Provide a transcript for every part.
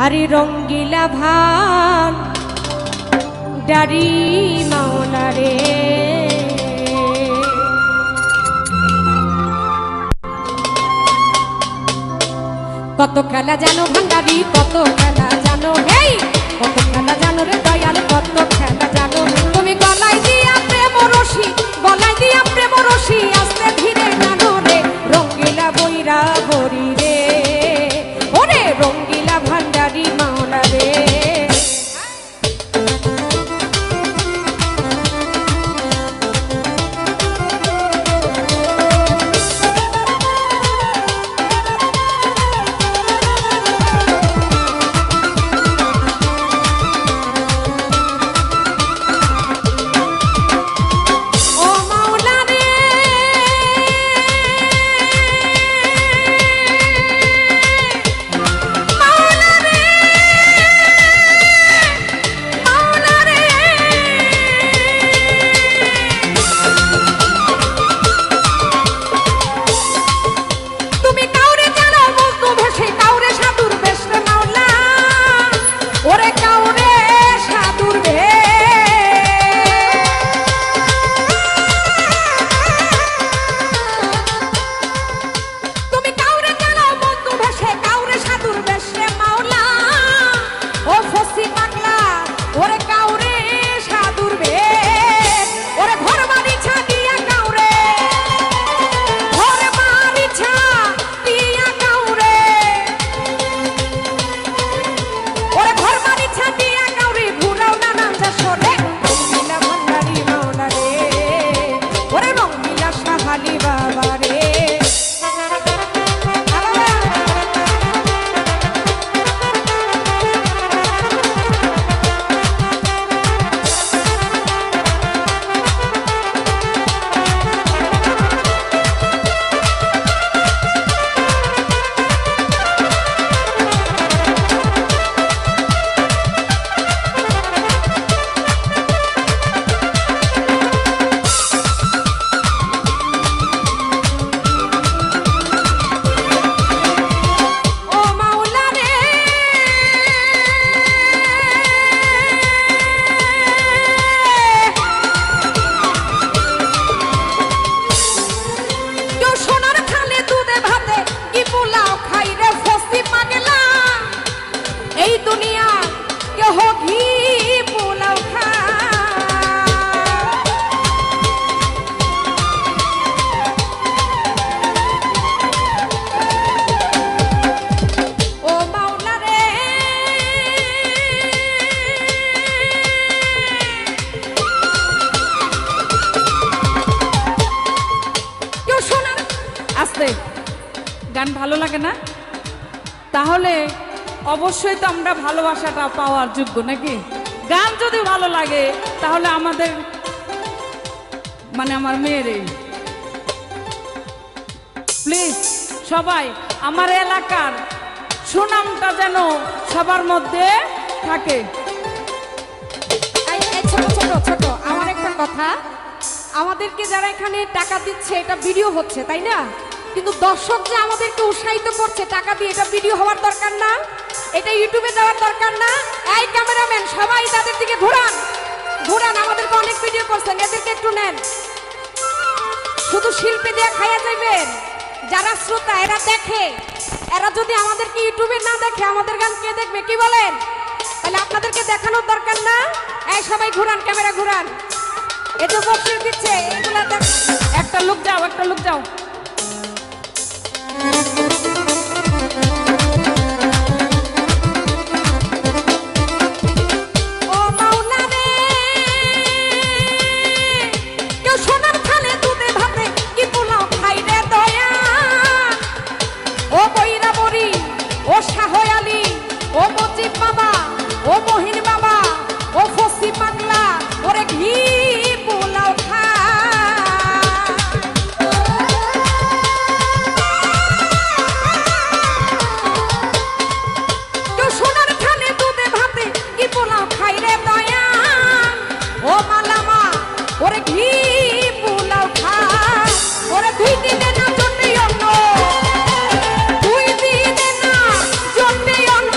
আরে রঙ্গিলা ভান ডারি মাওলা রে, কত খেলা জানো ভান্ডারি, কত খেলা জানো, হেই কত খেলা জানো রে দয়াল, কত খেলা জানো। তুমি গলায় দিয়া প্রেম রশি, গলায় দিয়া প্রেম রশি, আস্তে ধীরে জানো রে রঙ্গিলা বইরা বরি রে, ওরে রঙ্গিলা ভান্ডারি মাওলা রে। গান ভালো লাগে না? তাহলে অবশ্যই তো আমরা ভালোবাসাটা পাওয়ার যোগ্য নাকি? গান যদি ভালো লাগে তাহলে আমাদের মানে আমার মেয়েরই প্লিজ সবাই আমার এলাকার সুনামটা যেন সবার মধ্যে থাকে। ছোট ছোট ছোট আমার একটা কথা, আমাদেরকে যারা এখানে টাকা দিচ্ছে এটা ভিডিও হচ্ছে তাই না, কিন্তু দর্শক যে আমাদেরকে উৎসাহিত করছে টাকা দিয়ে, এটা ভিডিও হওয়ার দরকার না, এটা ইউটিউবে দেওয়ার দরকার না। এই ক্যামেরাম্যান সবাই তাদের দিকে ঘোরান ঘোরান, আমাদেরকে অনেক ভিডিও করছেন, এদেরকে একটু নেন। শুধু শিল্পী দিয়ে খাইয়া যাইবেন, যারা শ্রোতা এরা দেখে, এরা যদি আমাদেরকে ইউটিউবে না দেখে আমাদের গান কে দেখবে কি বলেন? তাহলে আপনাদেরকে দেখানোর দরকার না। এই সবাই ঘোরান, ক্যামেরা ঘোরান, এটা বক্সির দিচ্ছে এগুলা দেখ। একটা লোক যাও, একটা লোক যাও। দুই দিনে না জন্মে অন্য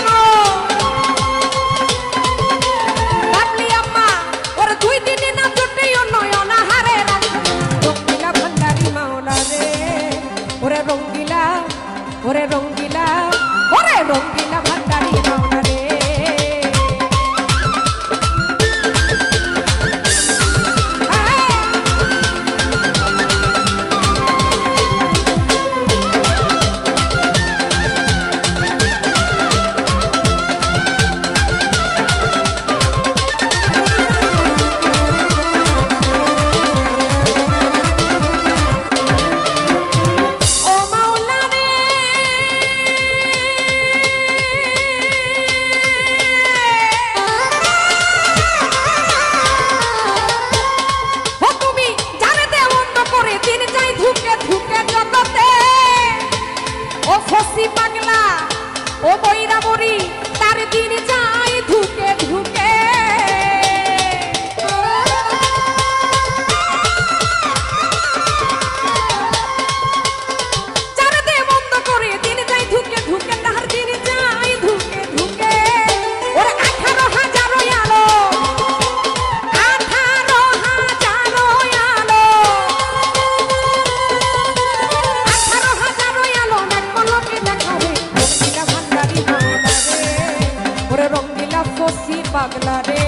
পাগলা রে।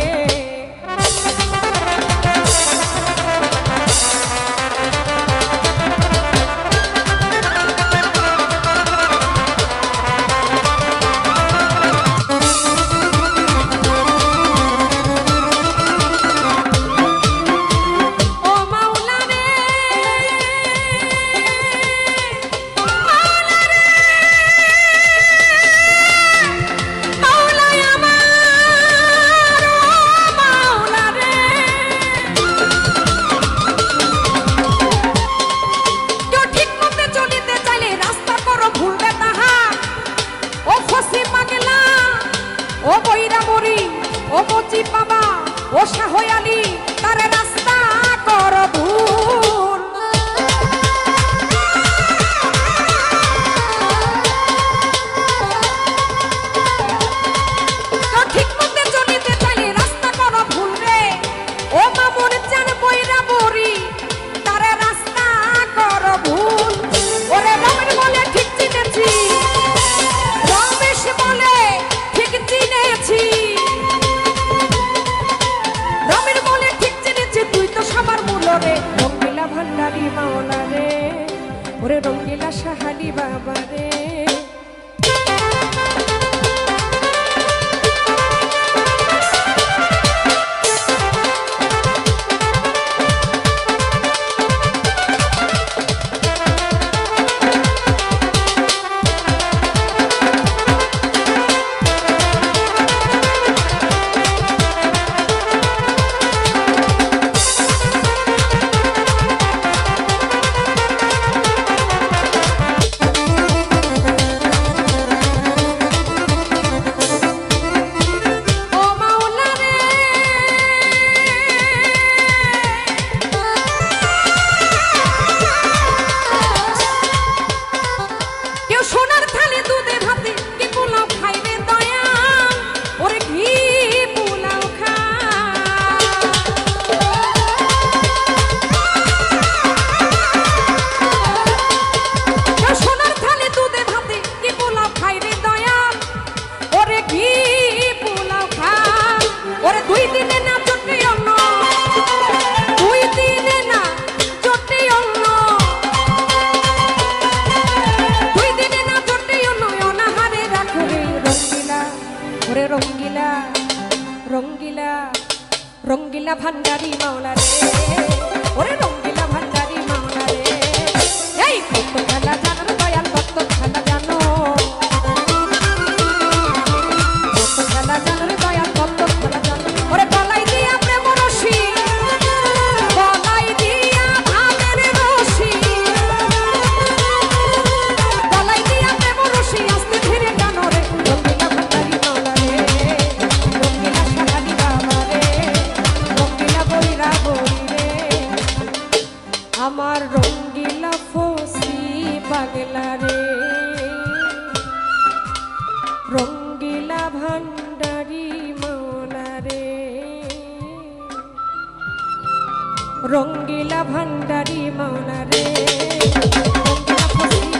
ও বইরা মরি ও বচি বাবা ও শাহয়ালি তার রাস্তা কর ভুল। ঠিক মতে চলিতে চাইলে রাস্তা কর ভুল রে। ও মামুন জান বইরা মরি তার রাস্তা কর ভুল। ওরে রমেশ বলে ঠিক চিনেছি, রমেশ বলে ঠিক চিনেছি, রমের বলে ঠিক চিনেছি তুই তো সবার মূল রে। রঙ্গিলা ভান্ডারি মাওলা রে, ওরে রঙ্গিলা সাহালি বাবা রে। রঙ্গিলা রঙ্গিলা রঙ্গিলা ভান্ডারি মাওলা রে, ওরে রঙ্গিলা ভান্ডারি মাওলা রে। এই কত খেলা জানো দয়াল, কত খেলা জানো, কত খেলা জানো রে দয়াল, কত খেলা জানো। ওরে গলাই দিয়া প্রেম রশি, গলাই দিয়া ভাবের রশি, গলাই দিয়া প্রেম রশি আস্তে ধীরে টানো রে। রঙ্গিলা ভান্ডারি মাওলা রে, রঙ্গিলা সাহালি বাবা রে, রঙ্গিলা বইরা বই রে। আমার রঙ্গিলা ফসি পাগলা রে, রঙ্গিলা ভান্ডারি মাওলা রে, রঙ্গিলা ভান্ডারি মাওলা রে, রঙ্গিলা ফসি